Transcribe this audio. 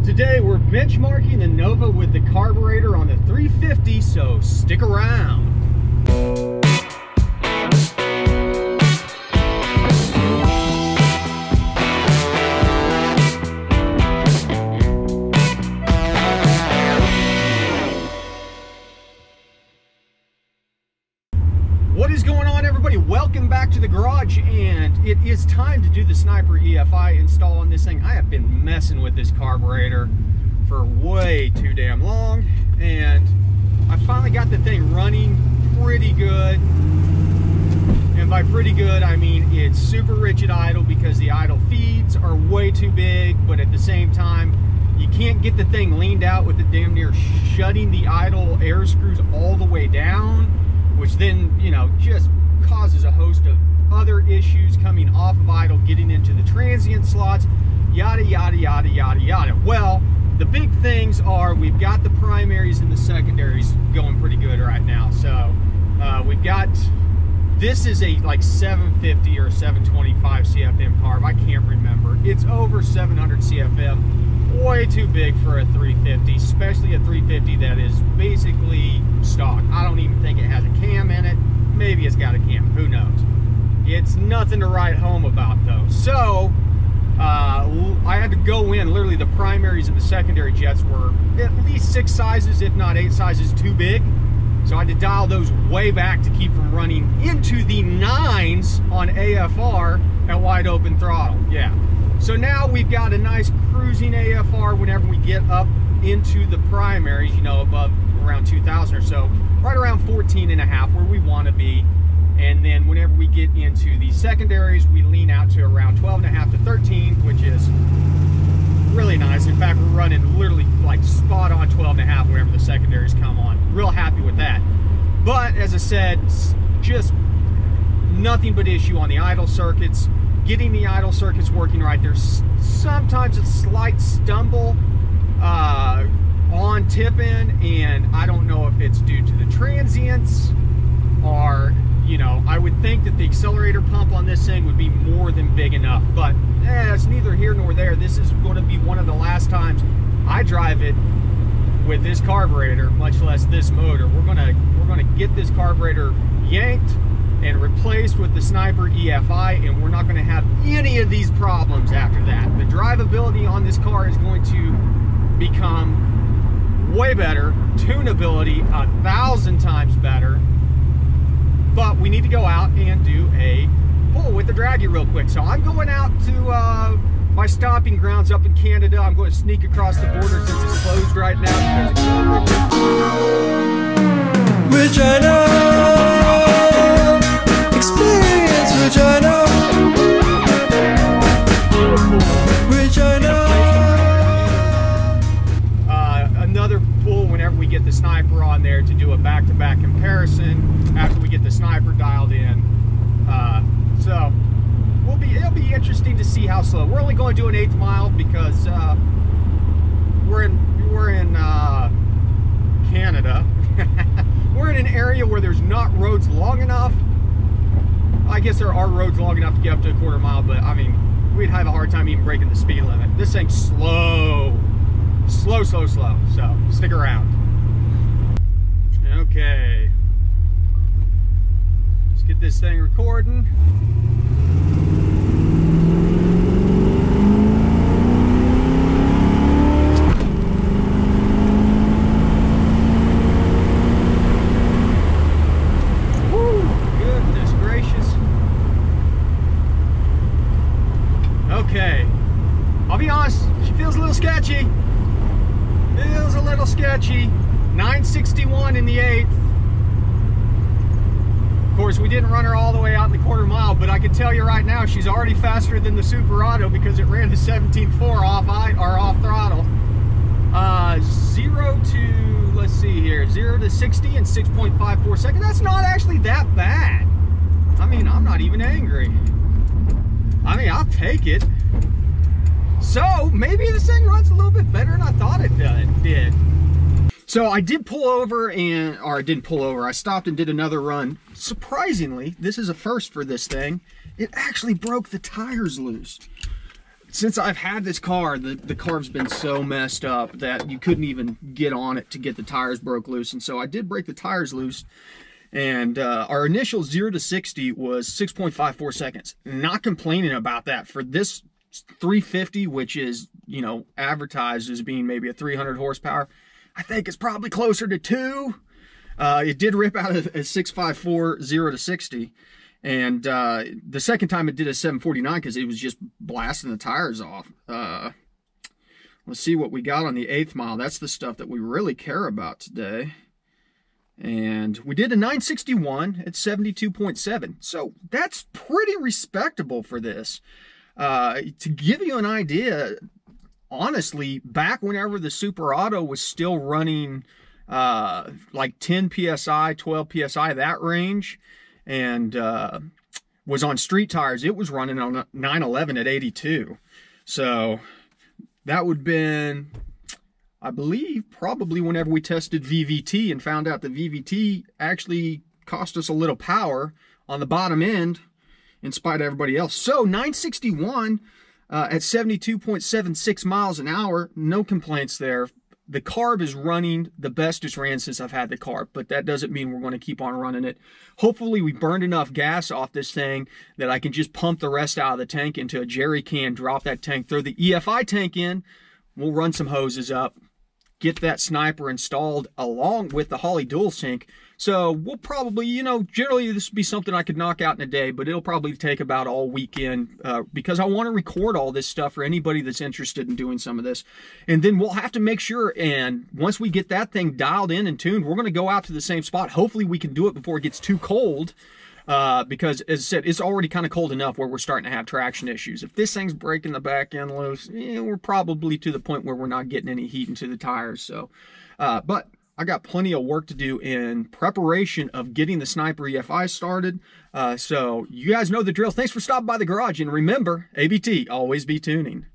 Today we're benchmarking the Nova with the carburetor on the 350, so stick around. What is going on, everybody? Welcome back to the garage, and it is time to do the Sniper EFI install on this thing. I have been messing with this carburetor for way too damn long, and I finally got the thing running pretty good. And by pretty good, I mean it's super rich at idle because the idle feeds are way too big, but at the same time, you can't get the thing leaned out with the damn near shutting the idle air screws all the way down, which then, you know, just causes a host of other issues coming off of idle, getting into the transient slots, yada, yada, yada, yada, yada. Well, the big things are we've got the primaries and the secondaries going pretty good right now. So we've got, this is a like 750 or 725 CFM carb. I can't remember. It's over 700 CFM. Way too big for a 350, especially a 350 that is basically stock. I don't even think it has a cam in it. Maybe it's got a cam, who knows. It's nothing to write home about though. So I had to go in, literally the primaries and the secondary jets were at least 6 sizes, if not 8 sizes too big. So I had to dial those way back to keep from running into the 9s on AFR at wide open throttle. Yeah. So now we've got a nice cruising AFR whenever we get up into the primaries, you know, above around 2,000 or so, right around 14.5 where we want to be. And then whenever we get into the secondaries, we lean out to around 12.5 to 13, which is really nice. In fact, we're running literally like spot on 12.5 whenever the secondaries come on. Real happy with that. But as I said, just nothing but issue on the idle circuits. Getting the idle circuits working right. There's sometimes a slight stumble on tip-in, and I don't know if it's due to the transients or, you know, I would think that the accelerator pump on this thing would be more than big enough, but it's neither here nor there. This is going to be one of the last times I drive it with this carburetor, much less this motor. We're gonna get this carburetor yanked and replaced with the Sniper EFI, and we're not going to have any of these problems after that. The drivability on this car is going to become way better, tunability 1,000 times better, but we need to go out and do a pull with the Dragy real quick. So I'm going out to my stomping grounds up in Canada. I'm going to sneak across the border since it's closed right now because it's Regina. Experience Regina. Regina. Another pull whenever we get the Sniper on there to do a back-to-back comparison after we get the Sniper dialed in. So it'll be interesting to see how slow. We're only going to do an 1/8 mile because we're in Canada. We're in an area where there's not roads long enough. I guess there are roads long enough to get up to a 1/4 mile, but I mean, we'd have a hard time even breaking the speed limit. This thing's slow. Slow. So stick around. Okay. Let's get this thing recording. Okay, I'll be honest, she feels a little sketchy. Feels a little sketchy. 961 in the 8th. Of course, we didn't run her all the way out in the 1/4 mile, but I can tell you right now, she's already faster than the Super Auto because it ran to 17.4 off throttle. 0 to, let's see here, 0 to 60 in 6.54 seconds. That's not actually that bad. I mean, I'm not even angry. I mean, I'll take it. So maybe this thing runs a little bit better than I thought it did. So I did pull over I stopped and did another run. Surprisingly, this is a first for this thing. It actually broke the tires loose. since I've had this car, the carb's been so messed up that you couldn't even get on it to get the tires broke loose. And so I did break the tires loose. And our initial 0 to 60 was 6.54 seconds. Not complaining about that. For this 350, which is, you know, advertised as being maybe a 300 horsepower, I think it's probably closer to 2. It did rip out a 6.54 0 to 60. And the second time it did a 749 because it was just blasting the tires off. Let's see what we got on the 8th mile. That's the stuff that we really care about today. And we did a 961 at 72.7. So that's pretty respectable for this. To give you an idea, honestly, back whenever the Super Auto was still running like 10 PSI, 12 PSI, that range, and was on street tires, it was running on a 911 at 82. So that would have been, I believe, probably whenever we tested VVT and found out the VVT actually cost us a little power on the bottom end in spite of everybody else. So 961 at 72.76 miles an hour, no complaints there. The Carb is running the best it's ran since I've had the Carb, but that doesn't mean we're going to keep on running it. Hopefully we burned enough gas off this thing that I can just pump the rest out of the tank into a jerry can, drop that tank, throw the EFI tank in, we'll run some hoses up, get that Sniper installed along with the Holley dual sync. So we'll probably, you know, generally this would be something I could knock out in a day, but it'll probably take about all weekend because I want to record all this stuff for anybody that's interested in doing some of this. And then we'll have to make sure, and once we get that thing dialed in and tuned, we're going to go out to the same spot. Hopefully we can do it before it gets too cold because, as I said, it's already kind of cold enough where we're starting to have traction issues. If this thing's breaking the back end loose, we're probably to the point where we're not getting any heat into the tires. So, but I got plenty of work to do in preparation of getting the Sniper EFI started. So you guys know the drill. Thanks for stopping by the garage. And remember, ABT, always be tuning.